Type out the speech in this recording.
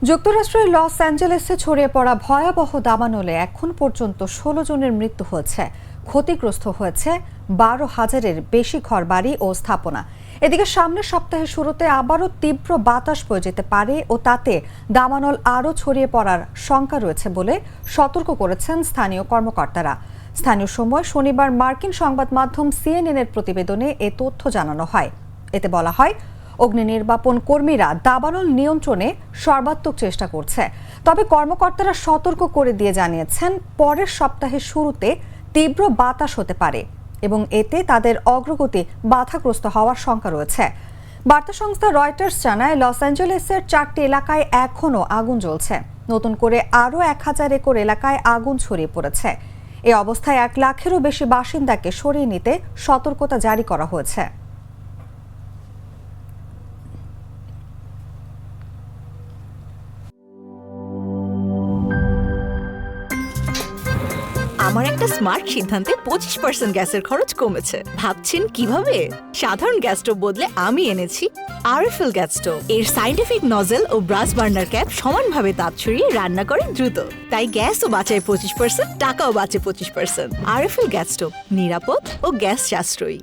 যুক্তরাষ্ট্রের লস অ্যাঞ্জেলেসে ছড়িয়ে পড়া ভয়াবহ দাবানলে এখন পর্যন্ত ১৬ জনের মৃত্যু হয়েছে। ক্ষতিগ্রস্ত হয়েছে ১২,০০০-এর বেশি ঘরবাড়ি ও স্থাপনা। এদিকে সামনের সপ্তাহের শুরুতে আবারও তীব্র বাতাস বয়ে যেতে পারে ও তাতে দাবানল আরও ছড়িয়ে পড়ার শঙ্কা রয়েছে বলে সতর্ক করেছেন স্থানীয় কর্মকর্তারা। স্থানীয় সময় শনিবার মার্কিন সংবাদ মাধ্যম সিএনএন-এর প্রতিবেদনে এ তথ্য জানানো হয়। এতে বলা হয়, অগ্নি নির্বাপন কর্মীরা দাবানল নিয়ন্ত্রণে সর্বাত্মক চেষ্টা করছে। তবে কর্মকর্তারা সতর্ক করে দিয়ে জানিয়েছেন, পরের সপ্তাহের শুরুতে তীব্র বাতাস হতে পারে এবং এতে তাদের অগ্রগতি বাধাগ্রস্ত হওয়ার শঙ্কা রয়েছে। বার্তা সংস্থা রয়টার্স জানায়, লস অ্যাঞ্জেলেসের 4টি এলাকায় এখনও আগুন জ্বলছে। নতুন করে আরও ১,০০০ একর এলাকায় আগুন ছড়িয়ে পড়েছে। এ অবস্থায় ১ লাখেরও বেশি বাসিন্দাকে সরিয়ে নিতে সতর্কতা জারি করা হয়েছে। আমার একটা স্মার্ট সিদ্ধান্তে 25% গ্যাসের খরচ কমেছে। ভাবছেন কিভাবে? সাধারণ গ্যাস স্টোভ বদলে আমি এনেছি আরএফএল গ্যাস স্টোভ। এর সাইন্টিফিক নজল ও ব্রাস বার্নার ক্যাপ সমানভাবে তাপ ছড়িয়ে রান্না করে দ্রুত। তাই গ্যাসও বাঁচায় 25%, টাকাও বাঁচে 25%। আরএফএল গ্যাস স্টোভ নিরাপদ ও গ্যাস সাশ্রয়ী।